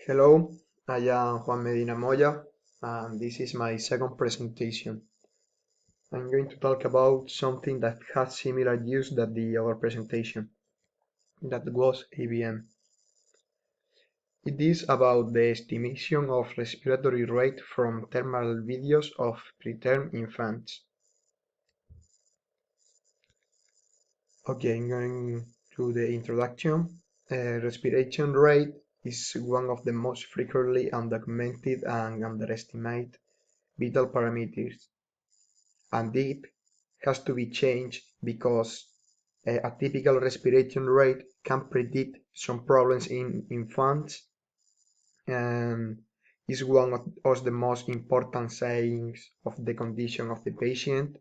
Hello, I am Juan Medina Moya, and this is my second presentation. I'm going to talk about something that has similar use that the other presentation, that was ABM. It is about the estimation of respiratory rate from thermal videos of preterm infants. Okay, I'm going to the introduction. Respiration rate is one of the most frequently undocumented and underestimated vital parameters, and it has to be changed because a typical respiration rate can predict some problems in infants and is one of the most important signs of the condition of the patient,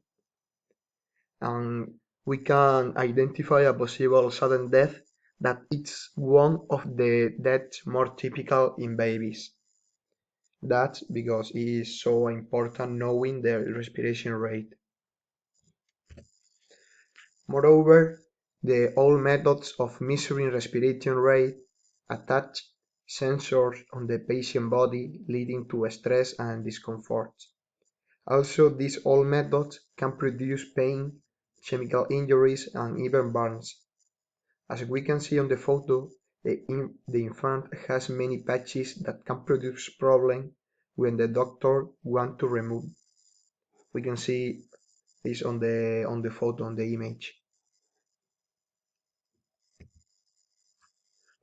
and we can identify a possible sudden death that it's one of the deaths more typical in babies. That's because it is so important knowing the respiration rate. Moreover, the old methods of measuring respiration rate attach sensors on the patient body, leading to stress and discomfort. Also, these old methods can produce pain, chemical injuries, and even burns. As we can see on the photo, the infant has many patches that can produce problems when the doctor wants to remove. We can see this on the photo, on the image.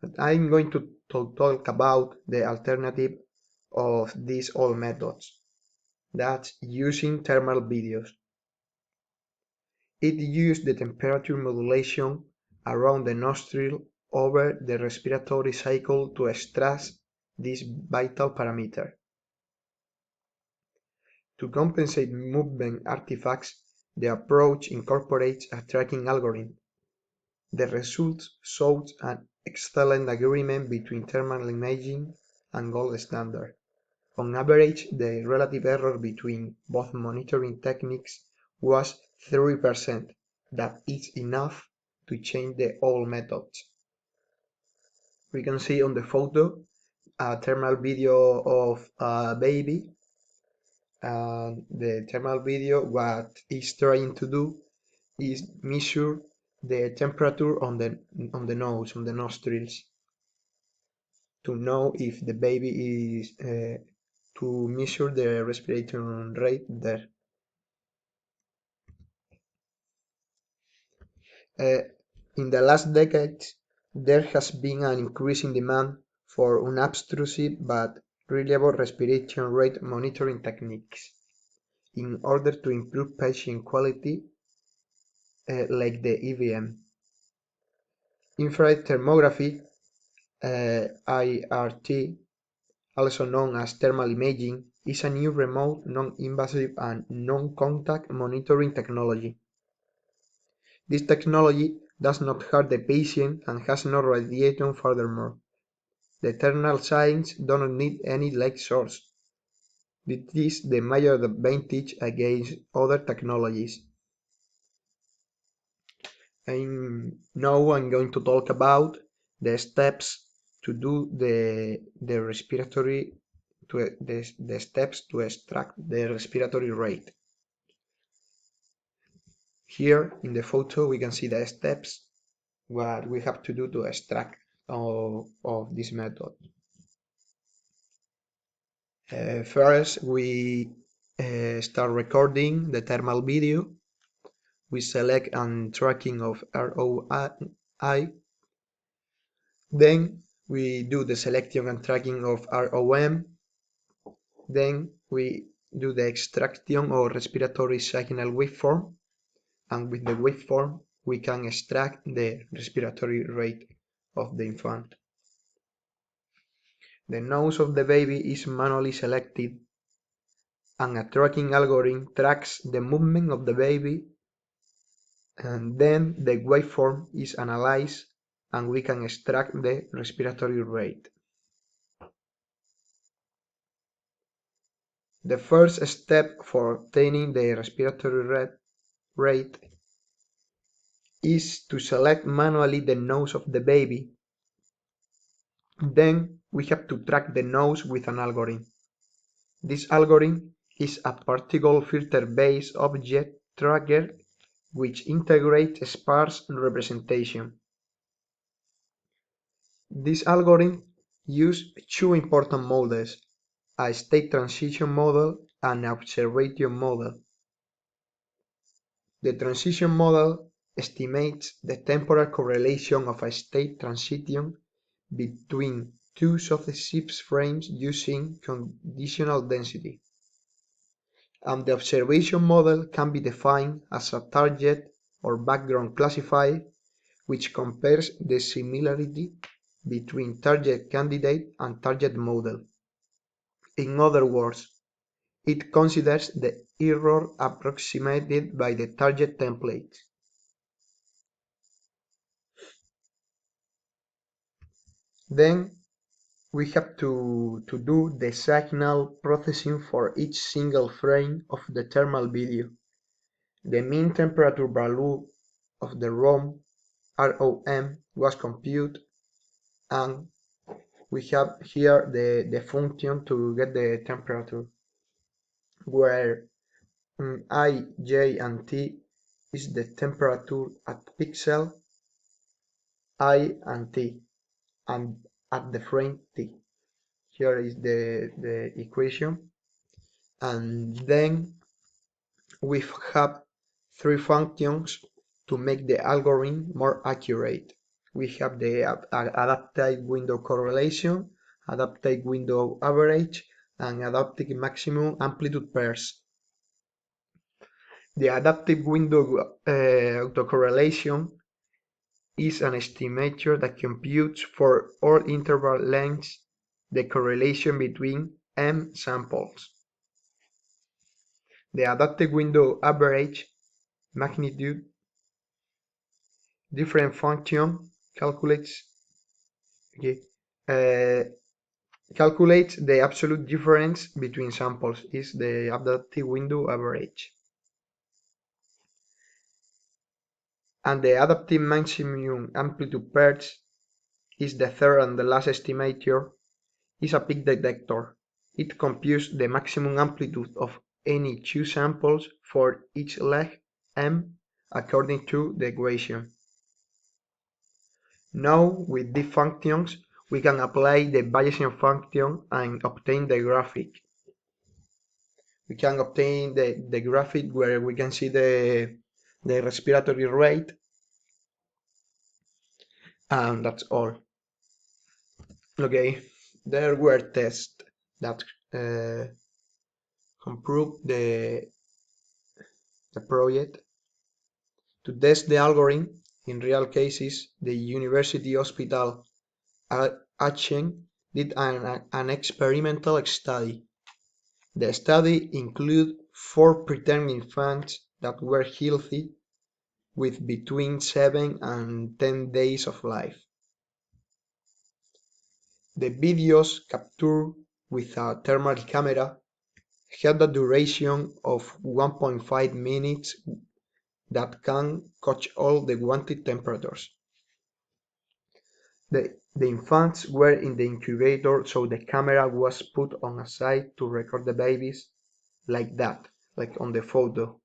But I'm going to talk about the alternative of these old methods. That's using thermal videos. It uses the temperature modulation around the nostril over the respiratory cycle to extract this vital parameter. To compensate movement artifacts, the approach incorporates a tracking algorithm. The results showed an excellent agreement between thermal imaging and gold standard. On average, the relative error between both monitoring techniques was 3%. That is enough to change the old methods. We can see on the photo a thermal video of a baby, and the thermal video what it's trying to do is measure the temperature on the nose, on the nostrils, to know if the baby is to measure the respiration rate there. In the last decades, there has been an increasing demand for unobtrusive but reliable respiration rate monitoring techniques in order to improve patient quality, like the EVM. Infrared thermography, IRT, also known as thermal imaging, is a new remote, non-invasive and non-contact monitoring technology. This technology does not hurt the patient and has no radiation. Furthermore, the thermal signs do not need any light source. This is the major advantage against other technologies. Now I'm going to talk about the steps to do the respiratory the steps to extract the respiratory rate. Here in the photo we can see the steps what we have to do to extract of this method. First we start recording the thermal video. We select and tracking of ROI. Then we do the selection and tracking of ROM. Then we do the extraction of respiratory signal waveform, and with the waveform we can extract the respiratory rate of the infant. The nose of the baby is manually selected, and a tracking algorithm tracks the movement of the baby, and then the waveform is analyzed and we can extract the respiratory rate. The first step for obtaining the respiratory rate is to select manually the nose of the baby. Then we have to track the nose with an algorithm. This algorithm is a particle filter-based object tracker which integrates sparse representation. This algorithm uses two important models, a state transition model and an observation model. The transition model estimates the temporal correlation of a state transition between two successive frames using conditional density. And the observation model can be defined as a target or background classifier which compares the similarity between target candidate and target model. In other words, it considers the error approximated by the target template. Then we have to do the signal processing for each single frame of the thermal video. The mean temperature value of the ROM was computed, and we have here the function to get the temperature, where I, J, and T is the temperature at pixel I and T, and at the frame T. Here is the equation, and then we have three functions to make the algorithm more accurate. We have the adaptive window correlation, adaptive window average, and adaptive maximum amplitude pairs. The adaptive window autocorrelation is an estimator that computes for all interval lengths the correlation between m samples. The adaptive window average magnitude difference function calculates the absolute difference between samples is the adaptive window average. And the adaptive maximum amplitude pairs is the third and the last estimator, is a peak detector. It computes the maximum amplitude of any two samples for each leg m according to the equation. Now with these functions we can apply the Bayesian function and obtain the graphic. We can obtain the graphic where we can see the respiratory rate, and that's all. Okay, there were tests that improved the project. To test the algorithm in real cases, the University Hospital Aachen did an experimental study. The study included 4 preterm infants that were healthy with between 7 and 10 days of life. The videos captured with a thermal camera had a duration of 1.5 minutes that can catch all the wanted temperatures. The infants were in the incubator, so the camera was put on a side to record the babies like that, like on the photo.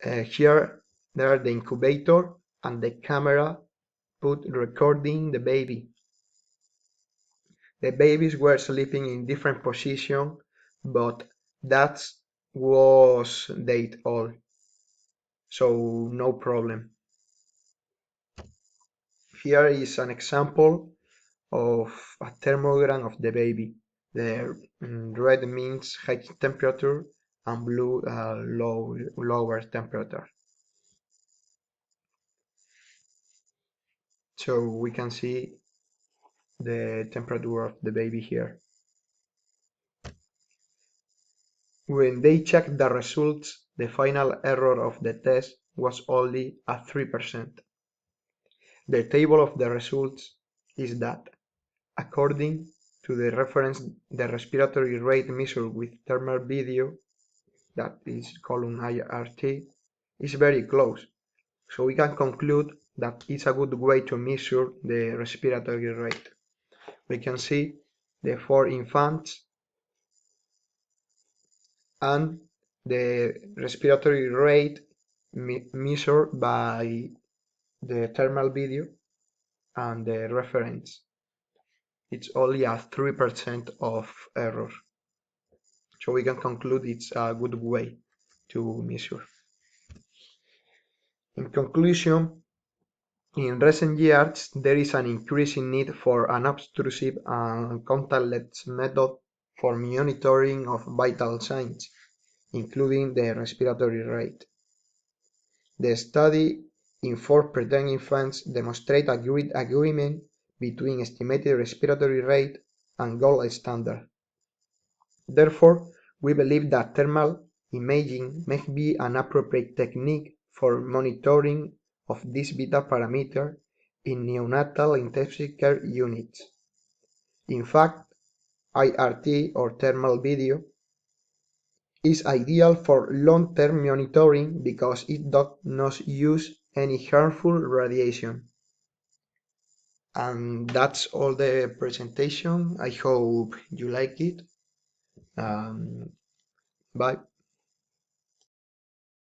Here there are the incubator and the camera put recording the baby. The babies were sleeping in different positions, but that was they all, so no problem. Here is an example of a thermogram of the baby. The red means high temperature and blue lower temperature. So we can see the temperature of the baby here. When they checked the results, the final error of the test was only at 3%. The table of the results is that, according to the reference, the respiratory rate measured with thermal video, that is column IRT, is very close. So we can conclude that it's a good way to measure the respiratory rate. we can see the 4 infants and the respiratory rate measured by the thermal video and the reference. It's only a 3% of error. So we can conclude it's a good way to measure. In conclusion, in recent years, there is an increasing need for an obtrusive and contactless method for monitoring of vital signs, including the respiratory rate. The study in 4 preterm infants demonstrated a great agreement between estimated respiratory rate and gold standard. Therefore, we believe that thermal imaging may be an appropriate technique for monitoring of this vital parameter in neonatal intensive care units. In fact, IRT or thermal video is ideal for long-term monitoring because it does not use any harmful radiation. And that's all the presentation. I hope you like it. Bye.